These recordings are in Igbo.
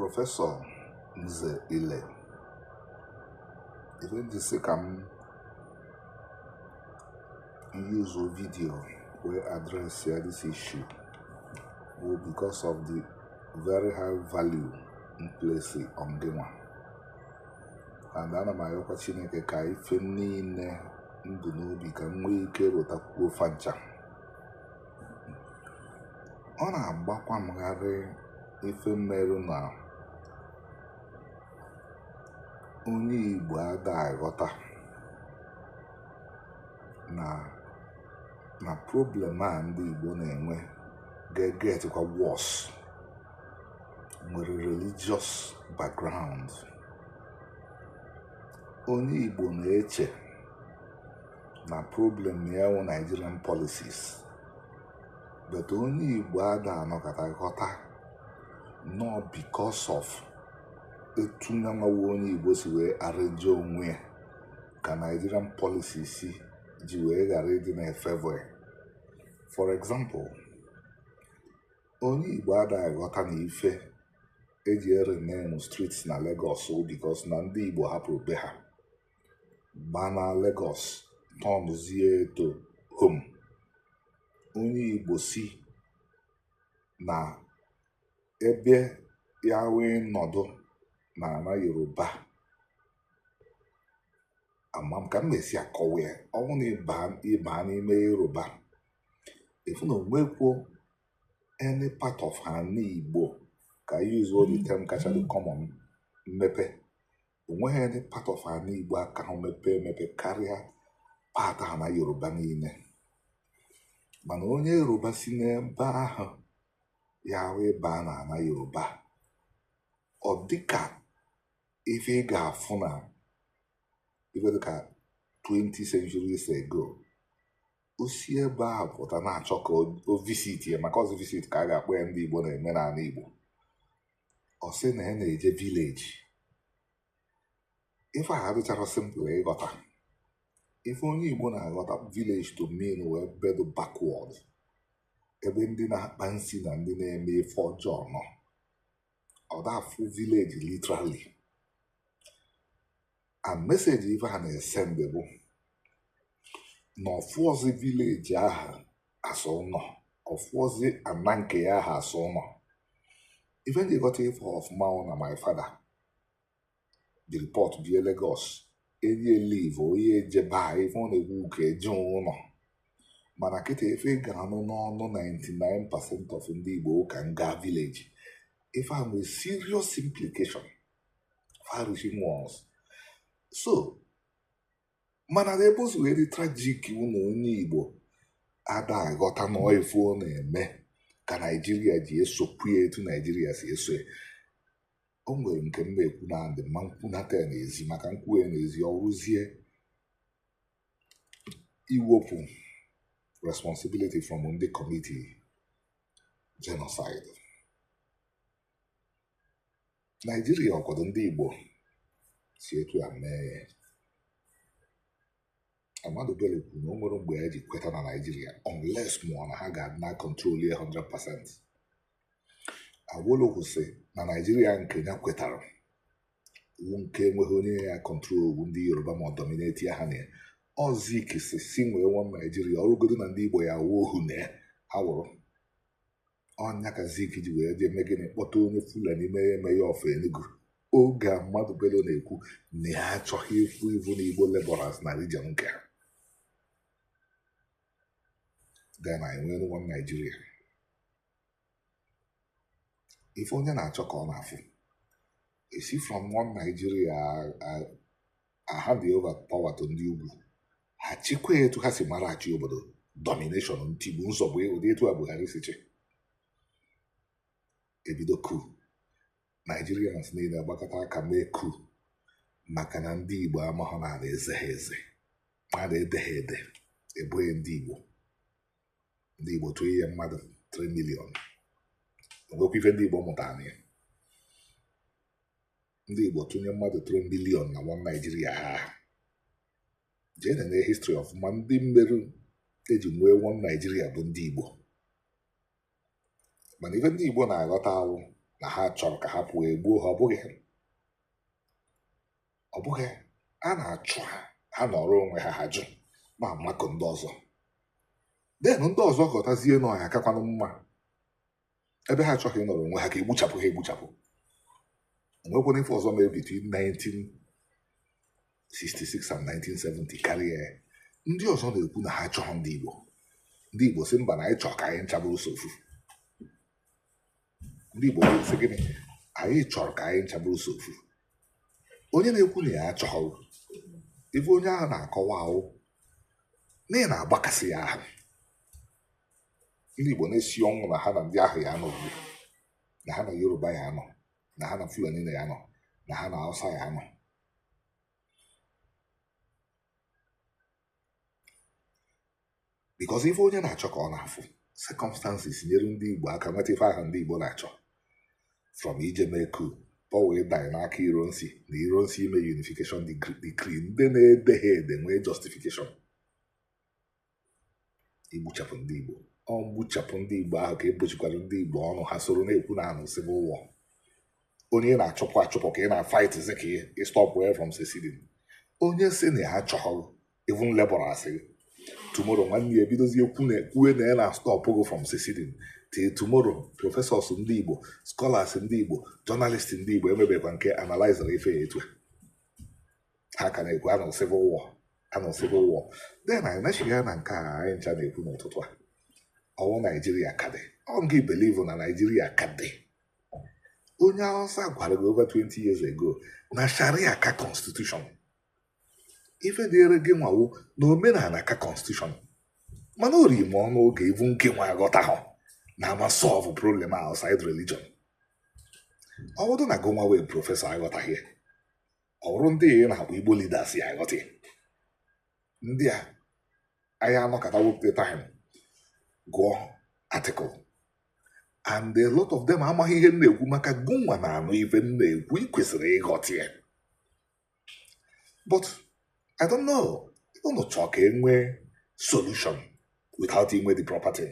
Professor Nze Ile, even the second use a video where address this issue because of the very high value in place on the one. And then my opportunity ka ife niile ndụ n'obi ka nwee ike rotakwuo fancha. Ọ na-agbakwa mgharị ife mmerụ na onye Igbo ada aghọta na problem a ndị Igbo na-enwe ga-egetikwa worse nwere religious background. Onye Igbo na-eche na problem ya wụ Nigerian policies, but onye Igbo ada anọkọta ghọta not because of etu nyanwawo onye Igbo si wee arrange onwe ya ka Nigerian policies ji wee ghara ịdị na favor. For example, onye Igbo ada aghọta na ife eji rename streets na Lagos because na ndị Igbo hapụrụ be ha gba na Lagos turn to home. Onye Igbo si na ebe ya wee nọdụ na ana Yoruba amam ka mmesi akọwe ọnwụ na ịba n'ime Yoruba ifu na onwekwo any part of ha n'Igbo ka use all the term kacha the common mmepe onweghị any part of ha n'Igbo aka ha mepe karịa part ha na Yoruba niile. Mana onye Yoruba si n'ebe ahụ ya wee baa na ana Yoruba ọ dịka ife ị ga-afụ na ife dịka 20 centuries ago o si ebe a pụta na-achọ ka o visit ya maka ọzọ visit ka a ga-akpọ ya ndị Igbo na-eme n'ala Igbo. Ọ sị na ya na-eje village. Ife a adịchara simple ịghọta. Ife onye Igbo na-aghọta village to mean wee bedo backward, ebe ndị na-akpa nsi na ndị na-eme ife ọjọọ nọ. Ọ da-afụ village literally. And message ife ha na-esende bụ na ọfụọzi village ahụ asọ ụnọ, ọfụọzi ana nke ya ahụ asọ ụnọ. Even they got ife ọfụma na my father the report bie Lagos enye leave onye ejeba ife ọ na-egwu ka eje ụnọ. Mana kịta ife ga-anụ n'ọnụ 99% of ndị Igbo ka nga village. If I'm with serious implication, far-reaching ones. So, mana the able to very tragic onye Igbo ada aghọta na ife ọ na-eme ka Nigeria ji esokwu etu Nigeria si eso. O nwere nke mma ekwu na ndị mma nkwunata ya n'ezi maka nkwu ya n'ezi ọrụzie iwepụ responsibility from ndị committee genocide. Nigeria ọkwado ndị Igbo si etu ya mee. Amadu Bello kwuru na o nwere mgbe ya ji kweta na Nigeria unless mụọ na ha ga-na control ya 100%. Awolowo sị na Nigeria nke ya kwetara nke enweghị onye ya control ndị Yoruba ma ọ dominate ya ha na Zik si nwee nwa Nigeria ọrụgodo na ndị Igbo ya wuo ohu na ha wụrụ. Ọnya ka Zik ji wee jee megịnị kpọta onye Fulani eme ya ọfụ Enugu oge Amadu Bello na-ekwu na ya achọghị ịfụ ivu na Igbo laborers na region nke ha. Then I nwere nwa Nigeria. Ife onye na-achọ ka ọ na-afụ esi from one Nigeria hand over power to ndị ugwu ha chikwa etu ha si mara achị obodo domination ntigbu nsogbu ụdị etu a Buhari si chi ebido coup. Nigerians niile agbakọta aka mee coup maka na ndị Igbo amaghị na eze ha eze a na-ede ha ede ebụghị ndị Igbo tụọ ihe mmadụ 3 million. Nwekwa ife ndị Igbo mụtara ya. Ndị Igbo tụnye mmadụ 3 million na one Nigeria ha. Jee na history of ma ndị mmerụ eji nwee one Nigeria bụ ndị Igbo. Mana ife ndị Igbo na-aghọta awụ na ha chọrọ ka ha pụọ egbuo ha. Ọ bụghị a na-achụ ha nọrọ onwe ha jụ ma makụ ndị ọzọ. Den ndị ọzọ ghọtazie na ọha akakwanụ mma ebe ha achọghị ịnọrọ onwe ha ka egbuchapụ ha egbuchapụ. Enwekwana ife ọzọ mere between 1966 and 1970 karịa ya. Ndị ọzọ na-ekwu na ha chọrọ ndị Igbo sị mba na anyị chọrọ ka anyị nchabụrụ sofu. Ndị Igbo sị gịnị? Anyị chọrọ ka anyị nchabụrụ sofu. Onye na-ekwu na ya achọghị ife onye ahụ na-akọwa ahụ na ị na-agbakasị ya ahụ. Ndị Igbo na-esi ọnwụ na ha na ndị ahụ ya nọ ugbu, na ha na Yoruba ya nọ, na ha na Fulani ya nọ, na ha na Hausa ya nọ. Because ife onye na-achọ ka ọ na-afụ circumstances nyere ndị Igbo aka nweta ife ahụ ndị Igbo na-achọ. From ije mee coup wee danye n'aka Ironsi na Ironsi ime unification decree ndị na-ede ha ede nwee justification igbuchapụ ndị Igbo. Ọ gbuchapụ ndị Igbo ahụ ka egbochikwara ndị Igbo ọnụ ha soro na-ekwu na anụ civil war. Onye na-achụpụ achụpụ ka ị na-fight zi ka ị stop away from seceding. Onye si na ha achọghị even labor asị tomorrow nwanne ya ebidozie kwue na ya na stop go from seceding till tomorrow. Professors ndị Igbo, scholars ndị Igbo, journalists ndị Igbo emebekwa nke analyzere ife ya etu ha ka na-ekwu anọ civil war. Then anyị na-echiga na nke a anyị ncha na-ekwu n'ụtụtụ a ọwụ Naijiria ka dị. Ọ gị believe na Naijiria ka dị. Onye Hausa gwara gị over 20 years ago na Sharia ka constitution. Ife dịrị gị nwawo na omenala ka constitution. Mana o ri m ọnụ oge ivu nke nwa aghọta ha na ama solve problem outside religion. Ọ bụrụ na gị nwa wee prọfesọ aghọtaghị, ọ bụrụ ndị na-akpọ Igbo leaders ya aghọta. Ndị a anyị anọkọta wepụta time gụọ article and a lot of them amaghị ihe m na-ekwu maka gụnwa na anụ ife m na-ekwu. Ị kwesịrị ịghọta ya. But I don't know. Unu chọọ ka enwee solution without inwe the property.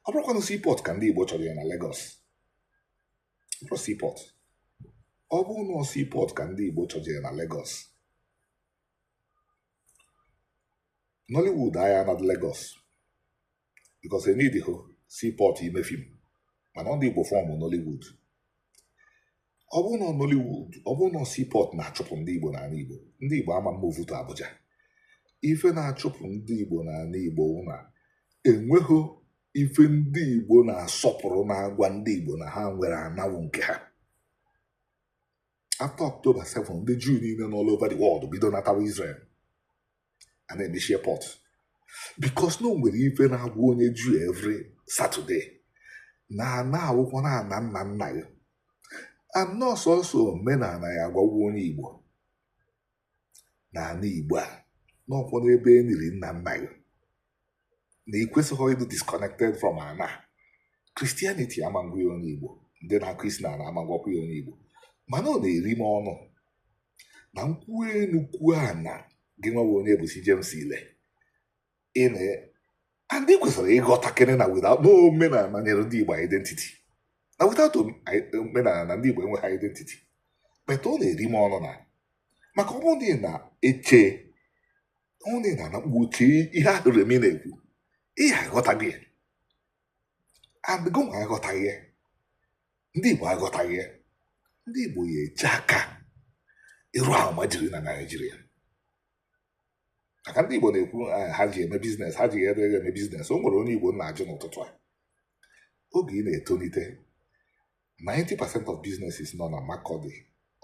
Ọ bụrụkwanụ seaport ka ndị Igbo chọrọ ya na Lagos. Seaport. Ọ bụrụ na seaport ka ndị Igbo chọrọ ya na Lagos, Nollywood aya na Lagos because need the seaport ime film. Mana ndị Igbo fọmụ Nollywood. Ọ bụrụ na Nollywood, ọ bụrụ na seaport na-achụpụ ndị Igbo n'ala Igbo, ndị Igbo ama move to Abuja. Ife na-achụpụ ndị Igbo n'ala Igbo na enweghị ife ndị Igbo na-asọpụrụ na-agwa ndị Igbo na ha nwere anawụ nke ha. After October 7, ndị Jew niile all over the world bido natawa Israel a na-emechi airport because no nwere ife na-agwa onye Jew every Saturday na awụkwọ na ana nna ya. Anọ sọsọ omenala ya agwagwa onye Igbo na ana Igbo a n'ọkwọ n'ebe eniri nna ya na ikwesịghị ịdị disconnected from ana. Christianity amagwụ ya onye Igbo, ndị na-akụ isi na ana amagwakwa ya onye Igbo. Mana ọ na-eri m ọnụ na nkwụ enu kwuo ana gị nwa Onyebuchi James ile ndị kwesịrị ịghọta kene na without no omenala nyere ndị Igbo identity. Na without omenala na ndị Igbo enweghị identity. But ọ na-eri m ọnụ na maka ọ bụrụ na-eche ọ na mgbochi ihe ahụ Remi na-ekwu ihe aghọtaghị ya and gị nwa aghọtaghị ya, ndị Igbo aghọtaghị ya. Ndị Igbo ya eche aka ịrụ ahụ ma jiri na Naijiria maka ndị Igbo na-ekwu ha ji eme biznes, ha ji eme biznes. O nwere onye Igbo na-ajụ n'ụtụtụ a oge ị na-etolite 90% of businesses nọ na Makurdi,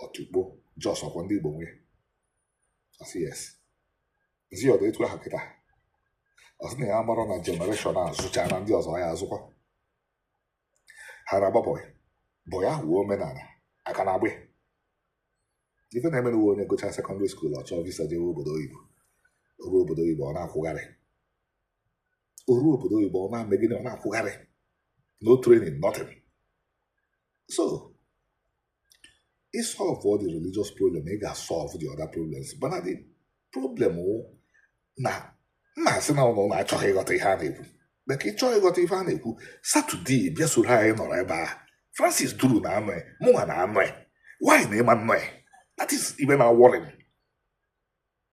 Otukpo, Jos ọkwa ndị Igbo nwee. Asị yes zi ọdụ etu ahụ kịta ọsị na ya mara na generation a zụcha na ndị ọzọ ya azụkwa. Ha na-agba bọị ahụ omenala aka na-agba ife na-eme n'uwe onye gụcha sekọndịrị skuul ọ chọọ visa jewe obodo oyibo. Oruo obodo oyibo ọ na-akwụgharị. Oruo obodo oyibo ọ na-ame gịnị? Ọ na-akwụgharị. No training, nothing. So I solve all the religious problem, I got solve the other problems. But the problem na asị na ụlọ na-achọghị ịghọta ihe a na-ekwu. Maka ịchọghị ịghọta ihe a na-ekwu Saturday bịa soro anyị nọrọ ebe a Francis duru na anọ mụnwa na anọ why na ịma nnọọ that is even our worrying.